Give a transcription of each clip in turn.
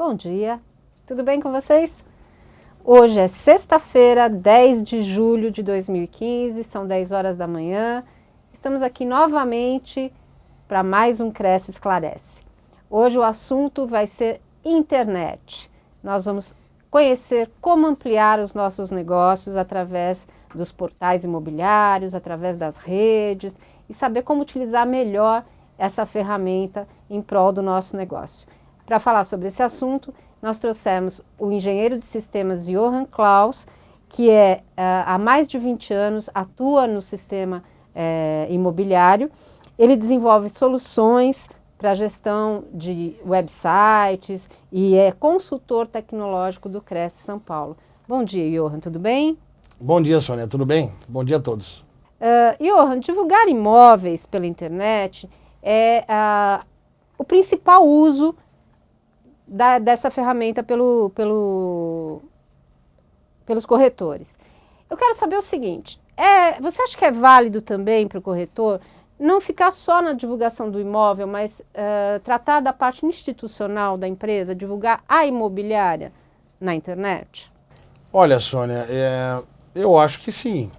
Bom dia, tudo bem com vocês? Hoje é sexta-feira, 10 de julho de 2015, são 10 horas da manhã. Estamos aqui novamente para mais um Cresce Esclarece. Hoje o assunto vai ser internet. Nós vamos conhecer como ampliar os nossos negócios através dos portais imobiliários, através das redes e saber como utilizar melhor essa ferramenta em prol do nosso negócio. Para falar sobre esse assunto, nós trouxemos o engenheiro de sistemas Johann Klaus, que há mais de 20 anos atua no sistema imobiliário. Ele desenvolve soluções para a gestão de websites e é consultor tecnológico do Cresce São Paulo. Bom dia, Johann, tudo bem? Bom dia, Sônia, tudo bem? Bom dia a todos. Johann, divulgar imóveis pela internet é o principal uso dessa ferramenta pelos corretores. Eu quero saber o seguinte, você acha que é válido também para o corretor não ficar só na divulgação do imóvel, mas tratar da parte institucional da empresa, divulgar a imobiliária na internet? Olha, Sônia, eu acho que sim.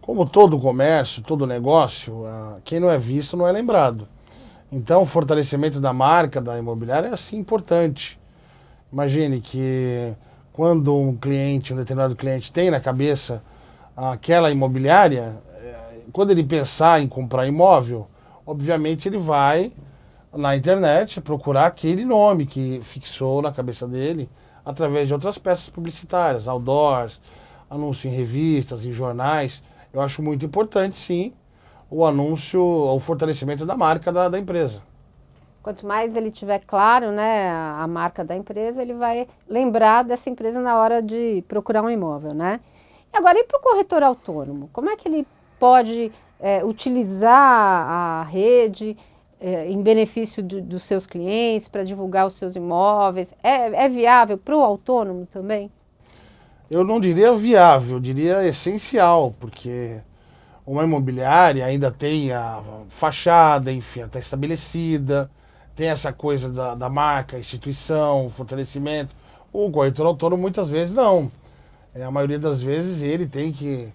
Como todo comércio, todo negócio, quem não é visto não é lembrado. Então, o fortalecimento da marca da imobiliária é assim importante. Imagine que quando um determinado cliente tem na cabeça aquela imobiliária, quando ele pensar em comprar imóvel, obviamente ele vai na internet procurar aquele nome que fixou na cabeça dele através de outras peças publicitárias, outdoors, anúncio em revistas, em jornais. Eu acho muito importante, sim, o anúncio, o fortalecimento da marca da empresa. Quanto mais ele tiver claro, né, a marca da empresa, ele vai lembrar dessa empresa na hora de procurar um imóvel, né? E agora, e para o corretor autônomo? Como é que ele pode utilizar a rede em benefício dos seus clientes, para divulgar os seus imóveis? É viável para o autônomo também? Eu não diria viável, eu diria essencial, porque uma imobiliária ainda tem a fachada, enfim, está estabelecida, tem essa coisa da marca, instituição, fortalecimento. O corretor autônomo muitas vezes não. A maioria das vezes ele tem que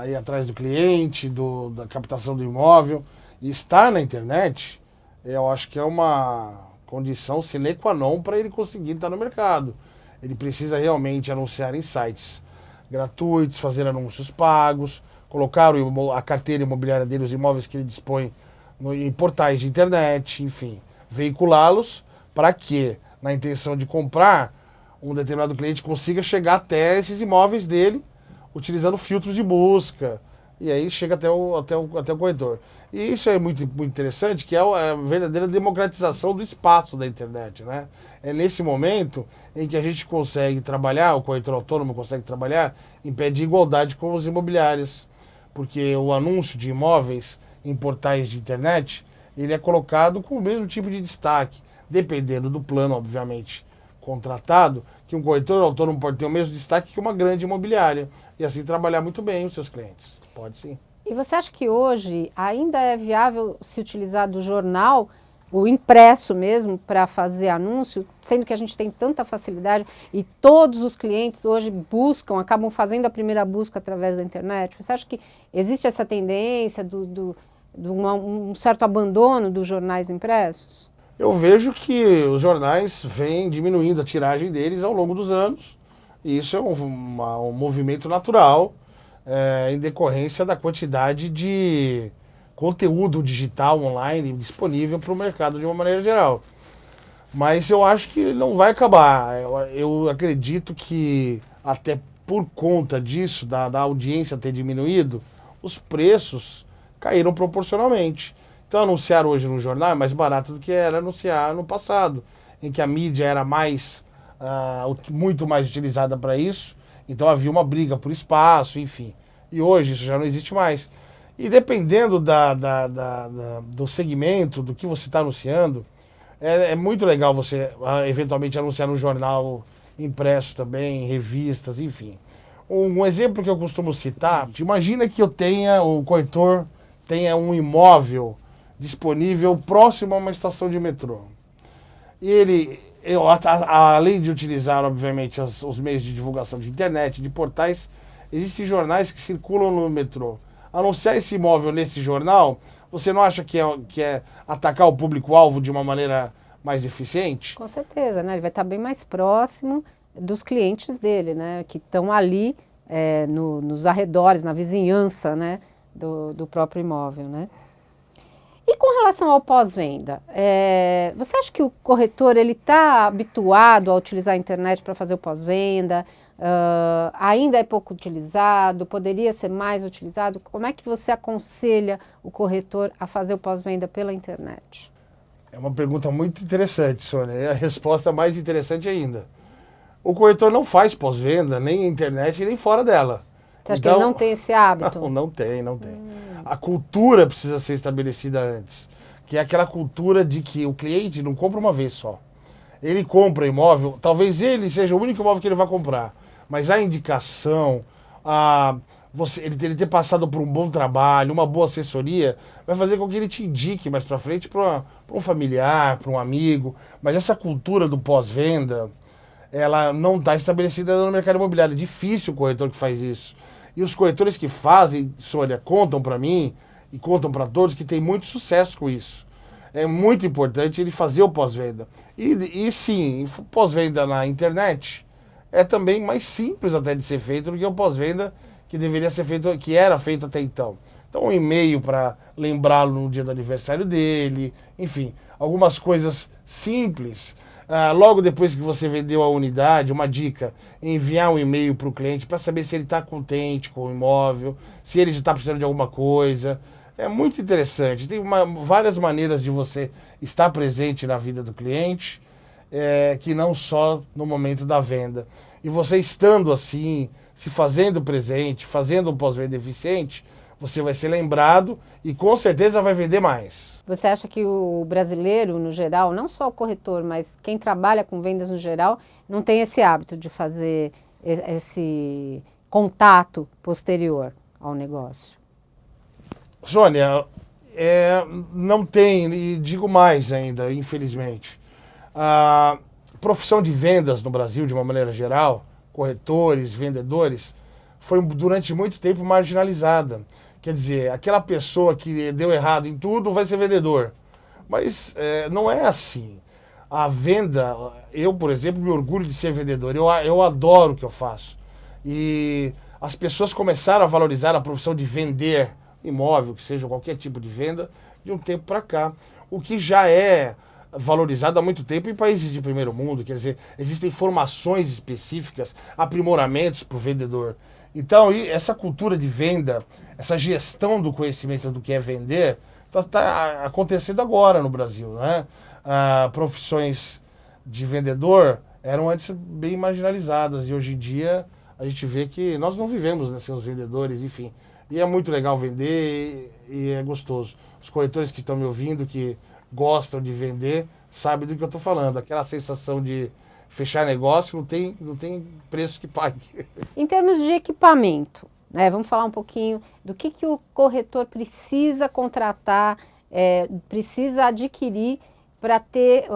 ir atrás do cliente, da captação do imóvel. E estar na internet, eu acho que é uma condição sine qua non para ele conseguir estar no mercado. Ele precisa realmente anunciar em sites gratuitos, fazer anúncios pagos, colocar a carteira imobiliária dele, os imóveis que ele dispõe em portais de internet, enfim, veiculá-los para que, na intenção de comprar, um determinado cliente consiga chegar até esses imóveis dele, utilizando filtros de busca, e aí chega até o corretor. E isso é muito, muito interessante, que é a verdadeira democratização do espaço da internet, né? É nesse momento em que a gente consegue trabalhar, o corretor autônomo consegue trabalhar em pé de igualdade com os imobiliários, porque o anúncio de imóveis em portais de internet, ele é colocado com o mesmo tipo de destaque, dependendo do plano, obviamente, contratado, que um corretor autônomo pode ter o mesmo destaque que uma grande imobiliária, e assim trabalhar muito bem os seus clientes. Pode sim. E você acha que hoje ainda é viável se utilizar do jornal, o impresso mesmo, para fazer anúncio, sendo que a gente tem tanta facilidade e todos os clientes hoje acabam fazendo a primeira busca através da internet? Você acha que existe essa tendência de um certo abandono dos jornais impressos? Eu vejo que os jornais vêm diminuindo a tiragem deles ao longo dos anos, e isso é um movimento natural, em decorrência da quantidade de conteúdo digital online disponível para o mercado de uma maneira geral. Mas eu acho que não vai acabar. Eu acredito que até por conta disso, da audiência ter diminuído, os preços caíram proporcionalmente. Então anunciar hoje no jornal é mais barato do que era anunciar no passado, em que a mídia era muito mais utilizada para isso, então havia uma briga por espaço, enfim. E hoje isso já não existe mais. E dependendo do segmento, do que você está anunciando, é muito legal você eventualmente anunciar no jornal impresso também, em revistas, enfim. Um exemplo que eu costumo citar, imagina que o corretor tenha um imóvel disponível próximo a uma estação de metrô. E ele além de utilizar, obviamente, os meios de divulgação de internet, de portais, existem jornais que circulam no metrô. Anunciar esse imóvel nesse jornal, você não acha que é atacar o público-alvo de uma maneira mais eficiente? Com certeza, né? Ele vai estar bem mais próximo dos clientes dele, né? Que estão ali nos arredores, na vizinhança, né? Do próprio imóvel, né? E com relação ao pós-venda, você acha que o corretor ele está habituado a utilizar a internet para fazer o pós-venda? Ainda é pouco utilizado? Poderia ser mais utilizado? Como é que você aconselha o corretor a fazer o pós-venda pela internet? É uma pergunta muito interessante, Sônia. E a resposta mais interessante ainda. O corretor não faz pós-venda, nem na internet, nem fora dela. Você acha que ele não tem esse hábito? Não tem. A cultura precisa ser estabelecida antes. Que é aquela cultura de que o cliente não compra uma vez só. Ele compra imóvel, talvez ele seja o único imóvel que ele vai comprar. Mas a indicação, ele ter passado por um bom trabalho, uma boa assessoria, vai fazer com que ele te indique mais para frente para um familiar, para um amigo. Mas essa cultura do pós-venda, ela não está estabelecida no mercado imobiliário. É difícil o corretor que faz isso. E os corretores que fazem, Sônia, contam para mim e contam para todos que tem muito sucesso com isso. É muito importante ele fazer o pós-venda. E sim, pós-venda na internet é também mais simples até de ser feito do que o pós-venda que deveria ser feito, que era feito até então. Então, um e-mail para lembrá-lo no dia do aniversário dele, enfim, algumas coisas simples. Logo depois que você vendeu a unidade, uma dica, enviar um e-mail para o cliente para saber se ele está contente com o imóvel, se ele já está precisando de alguma coisa. É muito interessante. Tem várias maneiras de você estar presente na vida do cliente, que não só no momento da venda. E você estando assim, se fazendo presente, fazendo um pós-venda eficiente, você vai ser lembrado e com certeza vai vender mais. Você acha que o brasileiro, no geral, não só o corretor, mas quem trabalha com vendas no geral, não tem esse hábito de fazer esse contato posterior ao negócio? Sônia, não tem, e digo mais ainda, infelizmente. A profissão de vendas no Brasil, de uma maneira geral, corretores, vendedores, foi durante muito tempo marginalizada. Quer dizer, aquela pessoa que deu errado em tudo vai ser vendedor. Mas não é assim. A venda, eu, por exemplo, me orgulho de ser vendedor. Eu adoro o que eu faço. E as pessoas começaram a valorizar a profissão de vender imóvel, que seja qualquer tipo de venda, de um tempo para cá. O que já é valorizado há muito tempo em países de primeiro mundo. Quer dizer, existem formações específicas, aprimoramentos para o vendedor. Então, essa cultura de venda, essa gestão do conhecimento do que é vender, está acontecendo agora no Brasil, né? Profissões de vendedor eram antes bem marginalizadas e hoje em dia a gente vê que nós não vivemos, né, sem os vendedores, enfim. E é muito legal vender e é gostoso. Os corretores que estão me ouvindo, que gostam de vender, sabem do que eu estou falando. Aquela sensação de fechar negócio não tem preço que pague. Em termos de equipamento, né, vamos falar um pouquinho do que o corretor precisa contratar, precisa adquirir para ter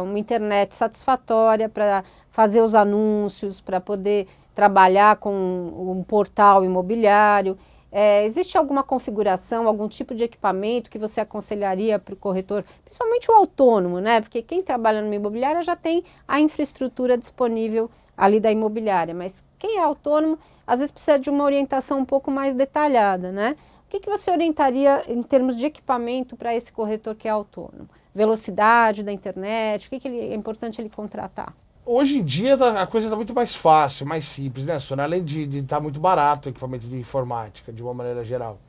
uma internet satisfatória, para fazer os anúncios, para poder trabalhar com um portal imobiliário. Existe alguma configuração, algum tipo de equipamento que você aconselharia para o corretor, principalmente o autônomo, né? Porque quem trabalha numa imobiliária já tem a infraestrutura disponível ali da imobiliária, mas quem é autônomo às vezes precisa de uma orientação um pouco mais detalhada, né? O que você orientaria em termos de equipamento para esse corretor que é autônomo? Velocidade da internet, o que é importante ele contratar? Hoje em dia a coisa está muito mais fácil, mais simples, né, Sônia? Além de estar muito barato o equipamento de informática, de uma maneira geral.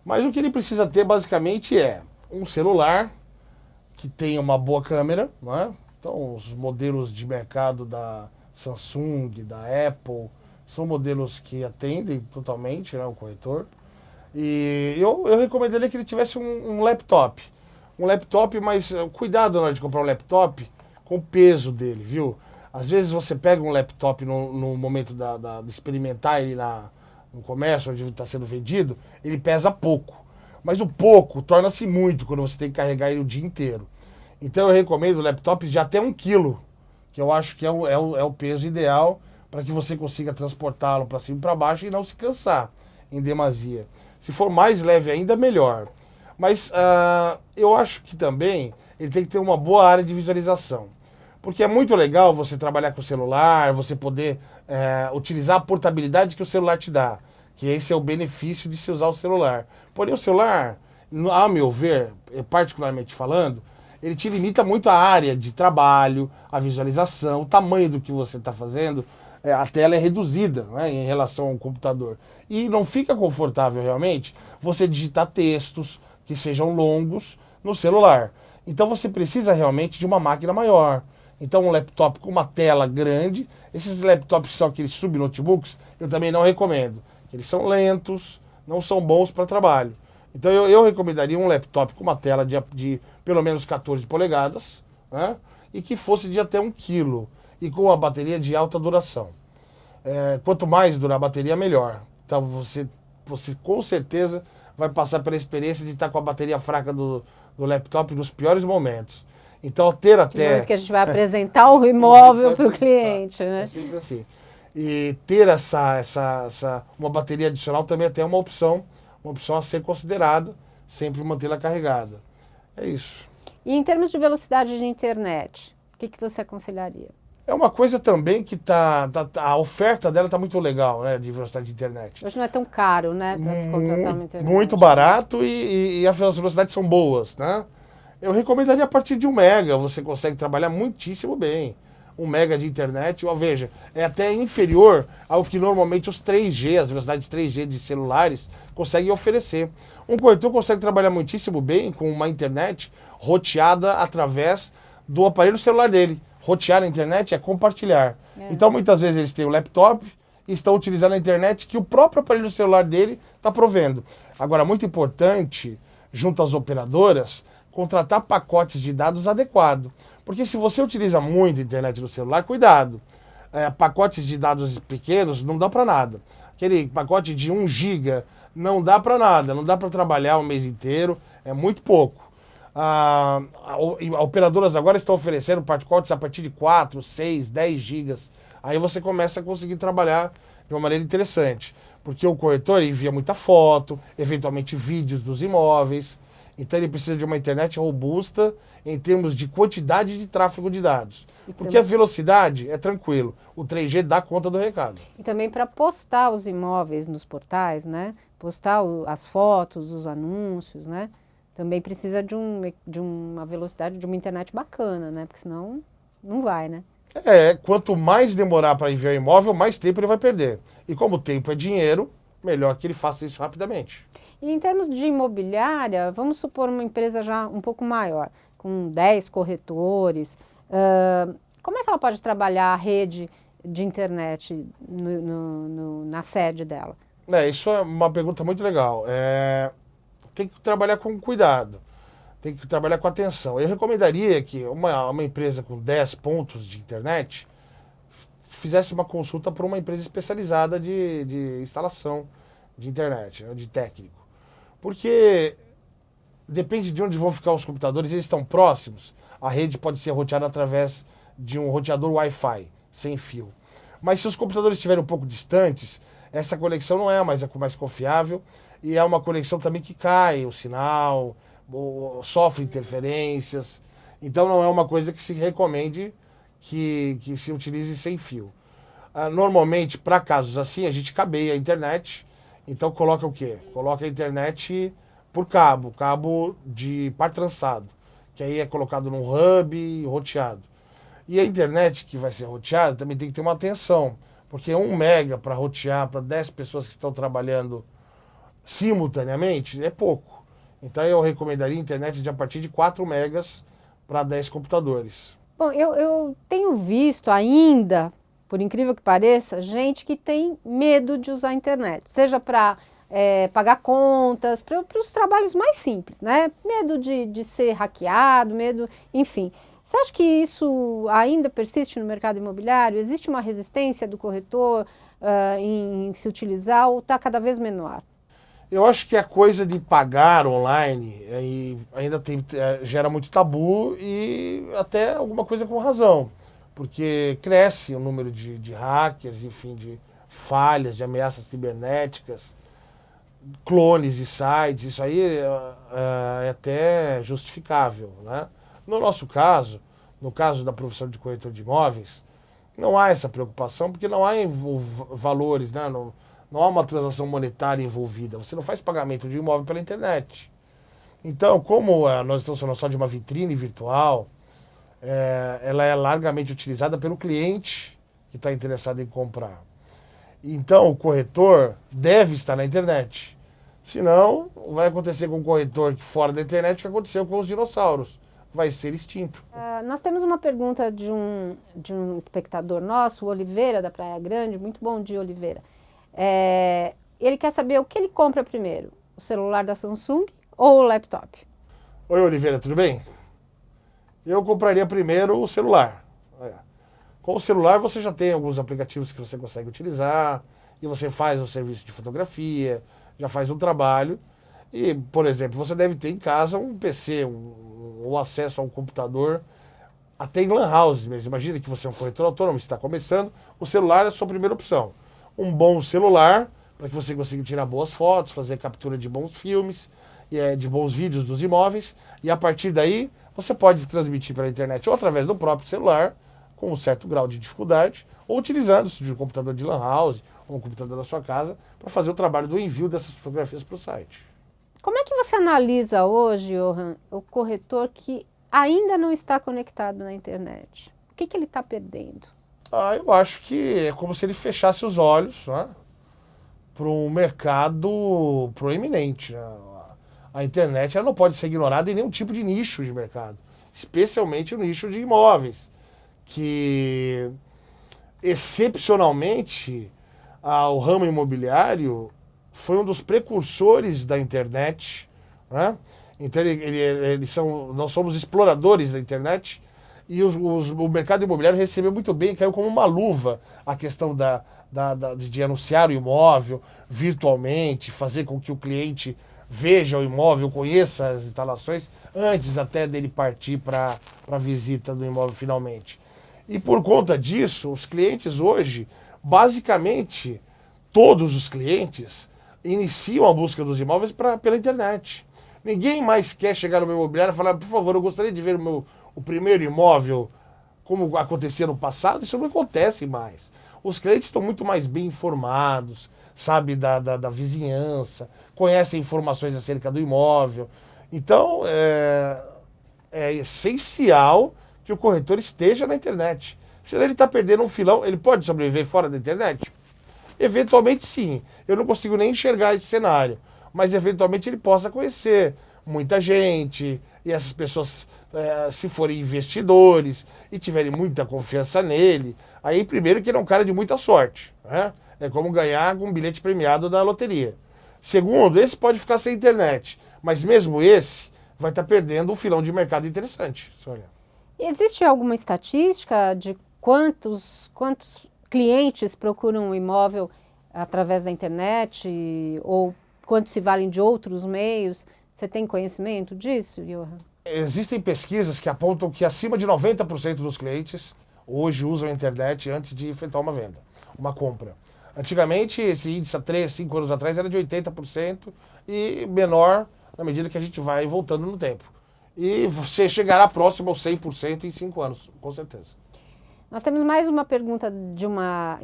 Mas o que ele precisa ter basicamente é um celular que tenha uma boa câmera, não é? Então os modelos de mercado da Samsung, da Apple, são modelos que atendem totalmente, né, o corretor. E eu recomendaria que ele tivesse um laptop. Um laptop, mas cuidado na hora de comprar um laptop com o peso dele, viu? Às vezes você pega um laptop no momento de experimentar ele no comércio, onde está sendo vendido, ele pesa pouco. Mas o pouco torna-se muito quando você tem que carregar ele o dia inteiro. Então eu recomendo laptops de até 1 quilo, que eu acho que é o peso ideal para que você consiga transportá-lo para cima e para baixo e não se cansar em demasia. Se for mais leve ainda, melhor. Mas eu acho que também ele tem que ter uma boa área de visualização. Porque é muito legal você trabalhar com o celular, você poder utilizar a portabilidade que o celular te dá. Que esse é o benefício de se usar o celular. Porém, o celular, a meu ver, particularmente falando, ele te limita muito a área de trabalho, a visualização, o tamanho do que você está fazendo. A tela é reduzida, né, em relação ao computador. E não fica confortável realmente você digitar textos que sejam longos no celular. Então você precisa realmente de uma máquina maior. Então um laptop com uma tela grande, esses laptops que são aqueles sub-notebooks, eu também não recomendo. Eles são lentos, não são bons para trabalho. Então eu recomendaria um laptop com uma tela de pelo menos 14 polegadas, né, e que fosse de até 1 quilo. E com a bateria de alta duração. Quanto mais durar a bateria, melhor. Então você com certeza vai passar pela experiência de estar com a bateria fraca do laptop nos piores momentos. Então ter até... No momento que a gente vai apresentar o imóvel para o cliente, né? É sempre assim. E ter uma bateria adicional também até é uma opção a ser considerada, sempre mantê-la carregada. É isso. E em termos de velocidade de internet, o que você aconselharia? É uma coisa também que a oferta dela está muito legal, né, de velocidade de internet. Hoje não é tão caro, né, para se contratar uma internet. Muito barato e as velocidades são boas, né? Eu recomendaria a partir de 1 mega, você consegue trabalhar muitíssimo bem. 1 mega de internet, veja, é até inferior ao que normalmente os 3G, as velocidades 3G de celulares, conseguem oferecer. Um corretor consegue trabalhar muitíssimo bem com uma internet roteada através do aparelho celular dele. Rotear a internet é compartilhar. Então, muitas vezes eles têm o laptop e estão utilizando a internet que o próprio aparelho celular dele está provendo. Agora, muito importante, junto às operadoras, contratar pacotes de dados adequados. Porque se você utiliza muito a internet no celular, cuidado. Pacotes de dados pequenos não dá para nada. Aquele pacote de 1 giga não dá para nada. Não dá para trabalhar o mês inteiro. É muito pouco. Operadoras agora estão oferecendo pacotes a partir de 4, 6, 10 gigas. Aí você começa a conseguir trabalhar de uma maneira interessante. Porque o corretor envia muita foto, eventualmente vídeos dos imóveis. Então ele precisa de uma internet robusta em termos de quantidade de tráfego de dados. Porque a velocidade é tranquilo. O 3G dá conta do recado. E também para postar os imóveis nos portais, né? Postar as fotos, os anúncios, né? Também precisa de uma velocidade, de uma internet bacana, né? Porque senão não vai, né? Quanto mais demorar para enviar o imóvel, mais tempo ele vai perder. E como o tempo é dinheiro, melhor que ele faça isso rapidamente. E em termos de imobiliária, vamos supor uma empresa já um pouco maior, com 10 corretores. Como é que ela pode trabalhar a rede de internet na sede dela? Isso é uma pergunta muito legal. Tem que trabalhar com cuidado, tem que trabalhar com atenção. Eu recomendaria que uma empresa com 10 pontos de internet fizesse uma consulta por uma empresa especializada de instalação de internet, de técnico. Porque depende de onde vão ficar os computadores, eles estão próximos, a rede pode ser roteada através de um roteador Wi-Fi, sem fio. Mas se os computadores estiverem um pouco distantes, essa conexão não é a mais confiável e é uma conexão também que cai o sinal, sofre interferências. Então não é uma coisa que se recomende que se utilize sem fio. Normalmente, para casos assim, a gente cabeia a internet. Então coloca o quê? Coloca a internet por cabo de par trançado, que aí é colocado num hub e roteado. E a internet que vai ser roteada também tem que ter uma atenção, porque 1 mega para rotear para 10 pessoas que estão trabalhando simultaneamente é pouco. Então eu recomendaria internet de a partir de 4 megas para 10 computadores. Bom, eu tenho visto ainda, por incrível que pareça, gente que tem medo de usar a internet, seja para pagar contas, para os trabalhos mais simples, né? Medo de ser hackeado, enfim. Você acha que isso ainda persiste no mercado imobiliário? Existe uma resistência do corretor em se utilizar ou está cada vez menor? Eu acho que a coisa de pagar online ainda gera muito tabu e até alguma coisa com razão. Porque cresce o número de hackers, enfim, de falhas, de ameaças cibernéticas, clones de sites, isso aí é até justificável, né? No nosso caso, no caso da profissão de corretor de imóveis, não há essa preocupação, porque não há valores, né? Não há uma transação monetária envolvida. Você não faz pagamento de imóvel pela internet. Então, como nós estamos falando só de uma vitrine virtual, ela é largamente utilizada pelo cliente que está interessado em comprar. Então, o corretor deve estar na internet. Senão, vai acontecer com o corretor fora da internet o que aconteceu com os dinossauros. Vai ser extinto. Nós temos uma pergunta de um espectador nosso, o Oliveira, da Praia Grande. Muito bom dia, Oliveira. Ele quer saber o que ele compra primeiro, o celular da Samsung ou o laptop? Oi, Oliveira, tudo bem? Eu compraria primeiro o celular. Com o celular você já tem alguns aplicativos que você consegue utilizar e você faz um serviço de fotografia, já faz um trabalho. E, por exemplo, você deve ter em casa um PC, ou acesso a um computador, até em lan house mesmo. Imagina que você é um corretor autônomo, está começando, o celular é a sua primeira opção. Um bom celular, para que você consiga tirar boas fotos, fazer captura de bons filmes, de bons vídeos dos imóveis, e a partir daí você pode transmitir pela internet ou através do próprio celular, com um certo grau de dificuldade, ou utilizando-se de um computador de lan house, ou um computador da sua casa, para fazer o trabalho do envio dessas fotografias para o site. Como é que você analisa hoje, Johan, o corretor que ainda não está conectado na internet? O que ele está perdendo? Eu acho que é como se ele fechasse os olhos, né, para um mercado proeminente. Né? A internet ela não pode ser ignorada em nenhum tipo de nicho de mercado, especialmente o nicho de imóveis, que excepcionalmente o ramo imobiliário foi um dos precursores da internet, né? Então nós somos exploradores da internet e o mercado imobiliário recebeu muito bem, caiu como uma luva a questão de anunciar o imóvel virtualmente, fazer com que o cliente veja o imóvel, conheça as instalações antes até dele partir para a visita do imóvel finalmente. E por conta disso, os clientes hoje, basicamente, todos os clientes iniciam a busca dos imóveis pela internet. Ninguém mais quer chegar no meu imobiliário e falar, por favor, eu gostaria de ver o primeiro imóvel como acontecia no passado. Isso não acontece mais. Os clientes estão muito mais bem informados, sabe, da vizinhança, conhecem informações acerca do imóvel. Então, é essencial que o corretor esteja na internet. Senão ele está perdendo um filão. Ele pode sobreviver fora da internet? Eventualmente sim. Eu não consigo nem enxergar esse cenário. Mas eventualmente ele possa conhecer muita gente. E essas pessoas, se forem investidores e tiverem muita confiança nele, aí primeiro que ele é um cara de muita sorte. Né? É como ganhar um bilhete premiado da loteria. Segundo, esse pode ficar sem internet. Mas mesmo esse vai estar perdendo um filão de mercado interessante, Sônia. Existe alguma estatística de quantos clientes procuram um imóvel através da internet ou quantos se valem de outros meios? Você tem conhecimento disso, Johan? Existem pesquisas que apontam que acima de 90% dos clientes hoje usam a internet antes de efetuar uma venda, uma compra. Antigamente, esse índice há 3, 5 anos atrás era de 80% e menor na medida que a gente vai voltando no tempo. E você chegará próximo aos 100% em 5 anos, com certeza. Nós temos mais uma pergunta de uma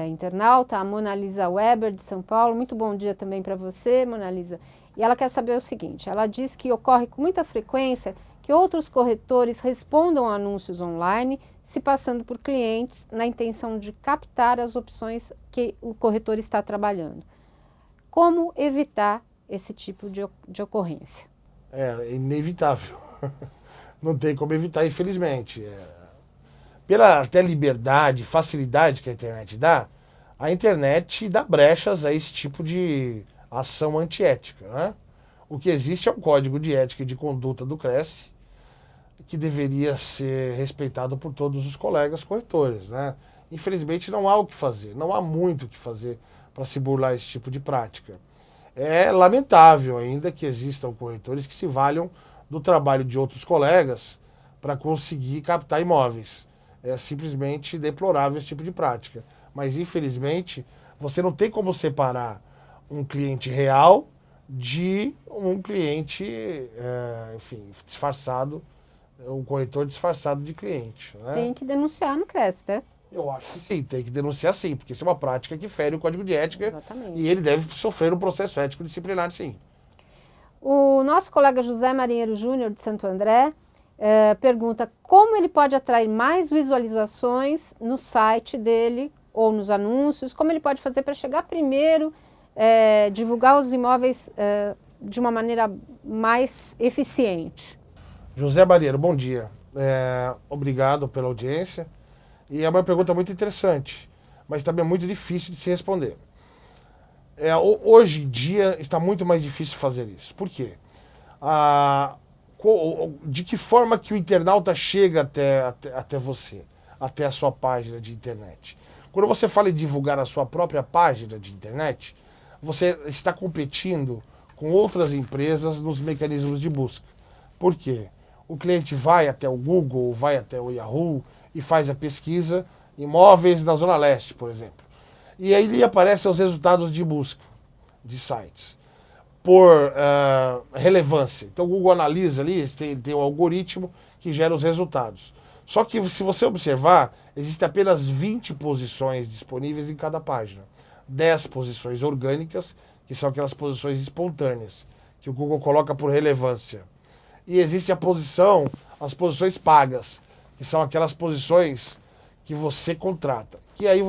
internauta, a Mona Lisa Weber, de São Paulo. Muito bom dia também para você, Mona Lisa. E ela quer saber o seguinte, ela diz que ocorre com muita frequência que outros corretores respondam a anúncios online, se passando por clientes, na intenção de captar as opções que o corretor está trabalhando. Como evitar esse tipo de ocorrência? É inevitável. Não tem como evitar, infelizmente. Pela até liberdade, facilidade que a internet dá, a internet dá brechas a esse tipo de ação antiética. Né? O que existe é um código de ética e de conduta do CRESSE, que deveria ser respeitado por todos os colegas corretores. Né? Infelizmente não há o que fazer, não há muito o que fazer para se burlar esse tipo de prática. É lamentável ainda que existam corretores que se valham do trabalho de outros colegas para conseguir captar imóveis. É simplesmente deplorável esse tipo de prática. Mas, infelizmente, você não tem como separar um cliente real de um cliente, enfim, disfarçado, um corretor disfarçado de cliente. Né? Tem que denunciar no CRES, né? Eu acho que sim, tem que denunciar sim, porque isso é uma prática que fere o Código de Ética. Exatamente. E ele deve sofrer um processo ético disciplinar, sim. O nosso colega José Marinheiro Júnior, de Santo André, pergunta como ele pode atrair mais visualizações no site dele ou nos anúncios, como ele pode fazer para chegar primeiro, divulgar os imóveis de uma maneira mais eficiente. José Barreiro, bom dia. Obrigado pela audiência. E é uma pergunta muito interessante, mas também é muito difícil de se responder. Hoje em dia está muito mais difícil fazer isso. Por quê? De que forma que o internauta chega até você, até a sua página de internet? Quando você fala em divulgar a sua própria página de internet, você está competindo com outras empresas nos mecanismos de busca. Por quê? O cliente vai até o Google, vai até o Yahoo e faz a pesquisa imóveis na Zona Leste, por exemplo. E aí lhe aparecem os resultados de busca de sites por relevância. Então o Google analisa ali, tem um algoritmo que gera os resultados. Só que se você observar, existem apenas 20 posições disponíveis em cada página. 10 posições orgânicas, que são aquelas posições espontâneas, que o Google coloca por relevância. E existe as posições pagas, que são aquelas posições que você contrata. Que aí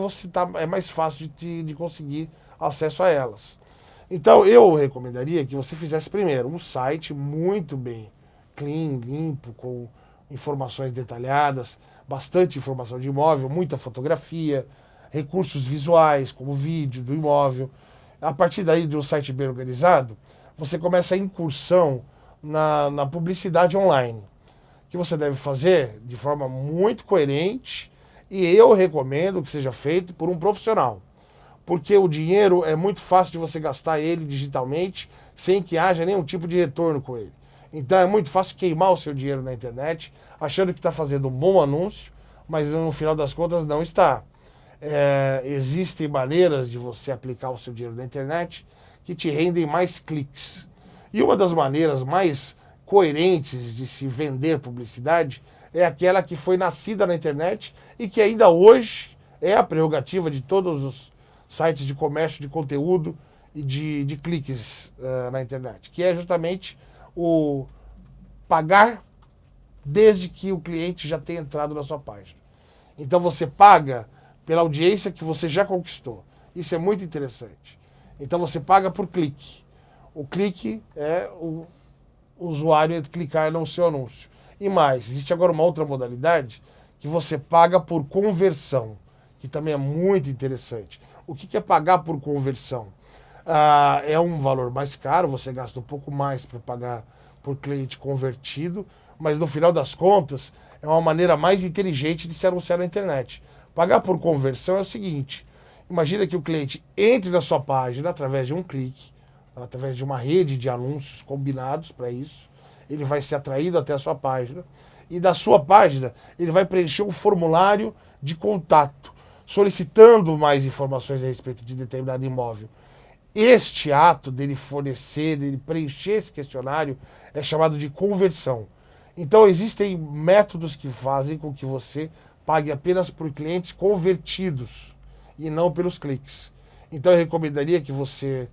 é mais fácil de conseguir acesso a elas. Então eu recomendaria que você fizesse primeiro um site muito bem clean, limpo, com informações detalhadas, bastante informação de imóvel, muita fotografia, recursos visuais, como vídeo do imóvel. A partir daí, de um site bem organizado, você começa a incursão na publicidade online, que você deve fazer de forma muito coerente, e eu recomendo que seja feito por um profissional, porque o dinheiro é muito fácil de você gastar ele digitalmente sem que haja nenhum tipo de retorno com ele. Então é muito fácil queimar o seu dinheiro na internet, achando que está fazendo um bom anúncio, mas no final das contas não está. Existem maneiras de você aplicar o seu dinheiro na internet que te rendem mais cliques. E uma das maneiras mais coerentes de se vender publicidade é aquela que foi nascida na internet e que ainda hoje é a prerrogativa de todos os sites de comércio de conteúdo e de cliques na internet, que é justamente o pagar desde que o cliente já tenha entrado na sua página. Então você paga pela audiência que você já conquistou. Isso é muito interessante. Então você paga por clique. O clique é o usuário clicar no seu anúncio. E mais, existe agora uma outra modalidade que você paga por conversão, que também é muito interessante. O que é pagar por conversão? É um valor mais caro, você gasta um pouco mais para pagar por cliente convertido, mas no final das contas é uma maneira mais inteligente de se anunciar na internet. Pagar por conversão é o seguinte: imagina que o cliente entre na sua página através de um clique, através de uma rede de anúncios combinados para isso, ele vai ser atraído até a sua página, e da sua página ele vai preencher um formulário de contato, solicitando mais informações a respeito de determinado imóvel. Este ato dele preencher esse questionário é chamado de conversão. Então existem métodos que fazem com que você pague apenas por clientes convertidos e não pelos cliques. Então eu recomendaria que você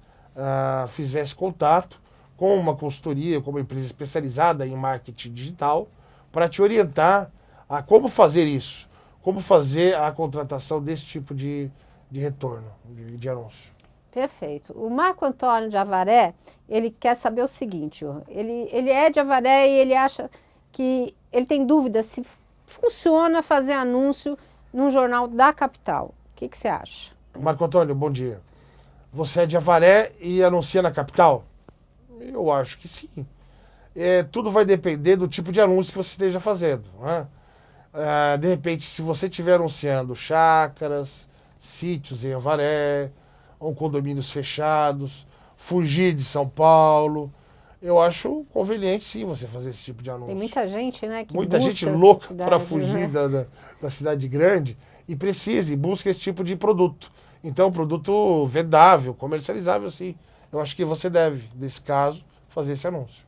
fizesse contato com uma consultoria, com uma empresa especializada em marketing digital, para te orientar a como fazer isso, como fazer a contratação desse tipo de retorno, de anúncio. Perfeito. O Marco Antônio de Avaré, ele quer saber o seguinte: ele é de Avaré e ele acha que ele tem dúvida se funciona fazer anúncio num jornal da capital. O que você acha? Marco Antônio, bom dia. Você é de Avaré e anuncia na capital? Eu acho que sim. Tudo vai depender do tipo de anúncio que você esteja fazendo. Né? De repente, se você estiver anunciando chácaras, sítios em Avaré, ou condomínios fechados, fugir de São Paulo. Eu acho conveniente, sim, você fazer esse tipo de anúncio. Tem muita gente, né, que muita busca gente essa louca cidade, para fugir né? da cidade grande e precisa e busca esse tipo de produto. Então, produto vendável, comercializável, sim. Eu acho que você deve, nesse caso, fazer esse anúncio.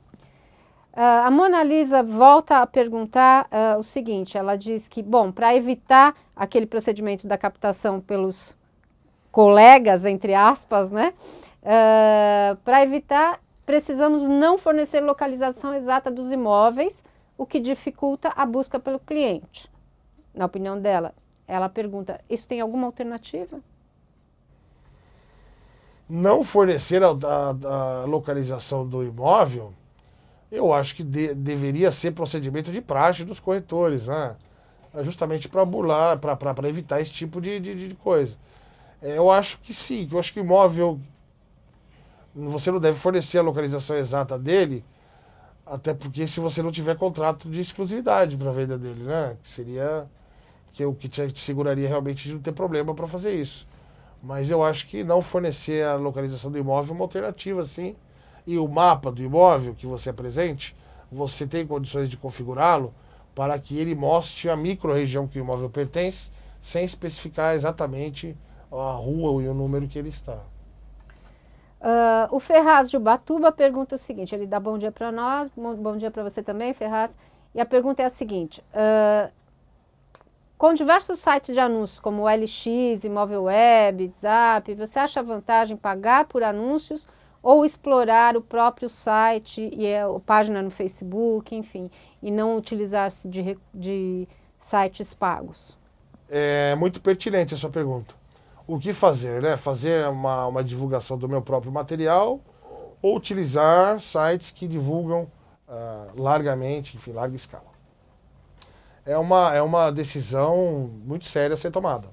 A Mona Lisa volta a perguntar o seguinte, ela diz que, bom, para evitar aquele procedimento da captação pelos colegas, entre aspas, né, para evitar, precisamos não fornecer localização exata dos imóveis, o que dificulta a busca pelo cliente. Na opinião dela, ela pergunta, isso tem alguma alternativa? Não fornecer a localização do imóvel, eu acho que deveria ser procedimento de praxe dos corretores, né? Justamente para burlar, para evitar esse tipo de coisa. Eu acho que sim, eu acho que o imóvel, você não deve fornecer a localização exata dele, até porque se você não tiver contrato de exclusividade para a venda dele, né? Que seria o que te seguraria realmente de não ter problema para fazer isso. Mas eu acho que não fornecer a localização do imóvel é uma alternativa, sim. E o mapa do imóvel que você apresente, você tem condições de configurá-lo para que ele mostre a micro-região que o imóvel pertence, sem especificar exatamente a rua e o número que ele está. O Ferraz de Ubatuba pergunta o seguinte, ele dá bom dia para nós, bom dia para você também, Ferraz. E a pergunta é a seguinte, com diversos sites de anúncios, como o LX, Imóvel Web, Zap, você acha vantagem pagar por anúncios ou explorar o próprio site e a página no Facebook, enfim, e não utilizar-se de sites pagos? É muito pertinente a sua pergunta. O que fazer, né? Fazer uma divulgação do meu próprio material ou utilizar sites que divulgam largamente, enfim, larga escala. É uma decisão muito séria a ser tomada.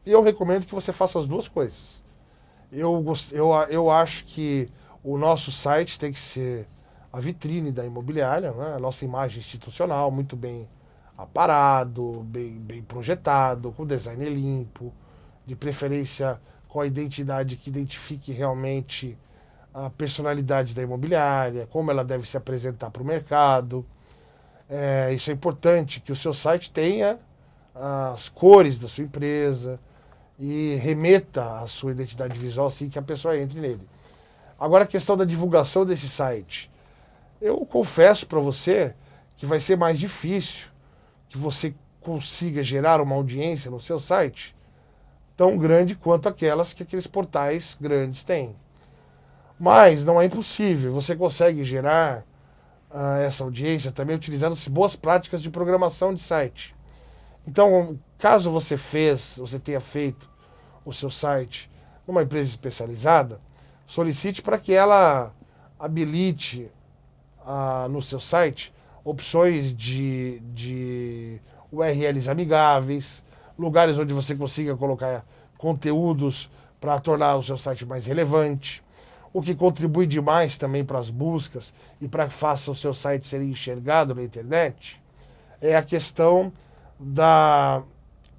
E eu recomendo que você faça as duas coisas. Eu acho que o nosso site tem que ser a vitrine da imobiliária, né? A nossa imagem institucional, muito bem aparado, bem projetado, com design limpo, de preferência com a identidade que identifique realmente a personalidade da imobiliária, como ela deve se apresentar para o mercado. Isso é importante, que o seu site tenha as cores da sua empresa e remeta à sua identidade visual assim que a pessoa entre nele. Agora a questão da divulgação desse site. Eu confesso para você que vai ser mais difícil que você consiga gerar uma audiência no seu site tão grande quanto aquelas que aqueles portais grandes têm. Mas não é impossível, você consegue gerar essa audiência também utilizando boas práticas de programação de site. Então, caso você tenha feito o seu site numa empresa especializada, solicite para que ela habilite no seu site opções de URLs amigáveis, lugares onde você consiga colocar conteúdos para tornar o seu site mais relevante. O que contribui demais também para as buscas e para que faça o seu site ser enxergado na internet é a questão da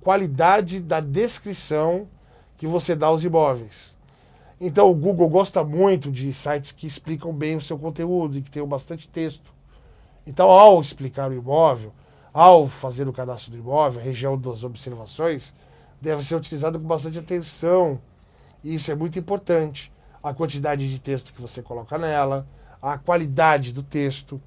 qualidade da descrição que você dá aos imóveis. Então o Google gosta muito de sites que explicam bem o seu conteúdo e que tenham bastante texto. Então, ao explicar o imóvel, ao fazer o cadastro do imóvel, a região das observações, deve ser utilizado com bastante atenção. E isso é muito importante. A quantidade de texto que você coloca nela, a qualidade do texto.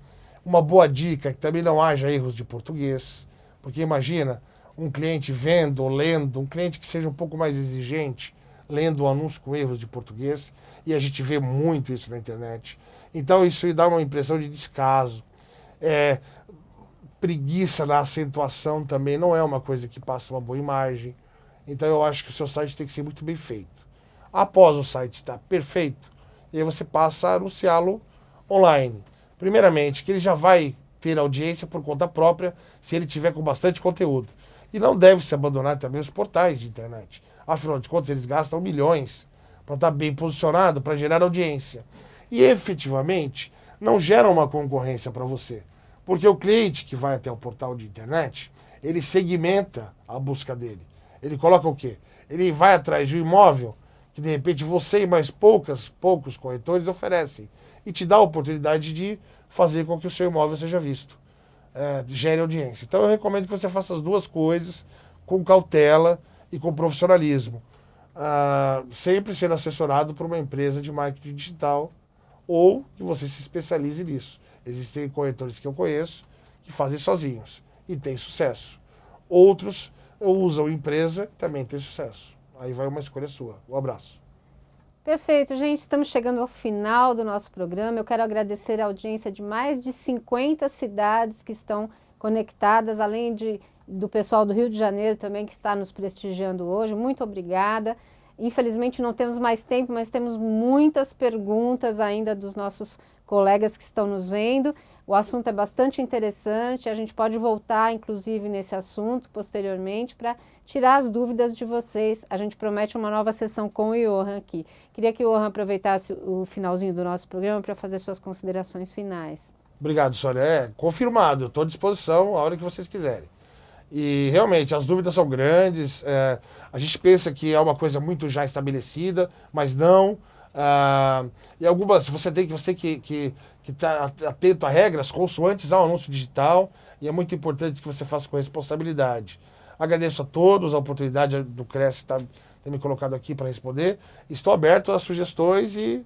Uma boa dica é que também não haja erros de português. Porque imagina um cliente vendo ou lendo, um cliente que seja um pouco mais exigente, lendo um anúncio com erros de português. E a gente vê muito isso na internet. Então isso dá uma impressão de descaso. Preguiça na acentuação também não é uma coisa que passa uma boa imagem. Então eu acho que o seu site tem que ser muito bem feito. Após o site estar perfeito, e aí você passa a anunciá-lo online. Primeiramente, que ele já vai ter audiência por conta própria, se ele tiver com bastante conteúdo. E não deve se abandonar também os portais de internet. Afinal de contas, eles gastam milhões para estar bem posicionado, para gerar audiência. E efetivamente, não geram uma concorrência para você. Porque o cliente que vai até o portal de internet, ele segmenta a busca dele. Ele coloca o quê? Ele vai atrás de um imóvel que de repente você e mais poucos corretores oferecem. E te dá a oportunidade de fazer com que o seu imóvel seja visto. Gere audiência. Então eu recomendo que você faça as duas coisas com cautela e com profissionalismo. Sempre sendo assessorado por uma empresa de marketing digital ou que você se especialize nisso. Existem corretores que eu conheço que fazem sozinhos e têm sucesso. Outros usam empresa e também têm sucesso. Aí vai uma escolha sua. Um abraço. Perfeito, gente. Estamos chegando ao final do nosso programa. Eu quero agradecer a audiência de mais de 50 cidades que estão conectadas, além do pessoal do Rio de Janeiro também que está nos prestigiando hoje. Muito obrigada. Infelizmente não temos mais tempo, mas temos muitas perguntas ainda dos nossos colegas que estão nos vendo. O assunto é bastante interessante, a gente pode voltar, inclusive, nesse assunto posteriormente para tirar as dúvidas de vocês. A gente promete uma nova sessão com o Johan aqui. Queria que o Johan aproveitasse o finalzinho do nosso programa para fazer suas considerações finais. Obrigado, Sônia. Confirmado, eu estou à disposição a hora que vocês quiserem. E realmente, as dúvidas são grandes, a gente pensa que é uma coisa muito já estabelecida, mas não. E algumas, você tem que estar atento a regras consoantes ao anúncio digital, e é muito importante que você faça com responsabilidade. Agradeço a todos a oportunidade do Cresce ter me colocado aqui para responder. Estou aberto a sugestões e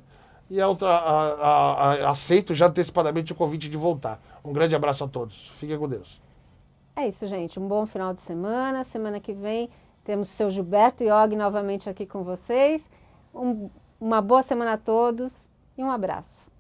aceito já antecipadamente o convite de voltar. Um grande abraço a todos. Fiquem com Deus. É isso, gente. Um bom final de semana. Semana que vem temos o seu Gilberto Iog novamente aqui com vocês. Uma boa semana a todos e um abraço.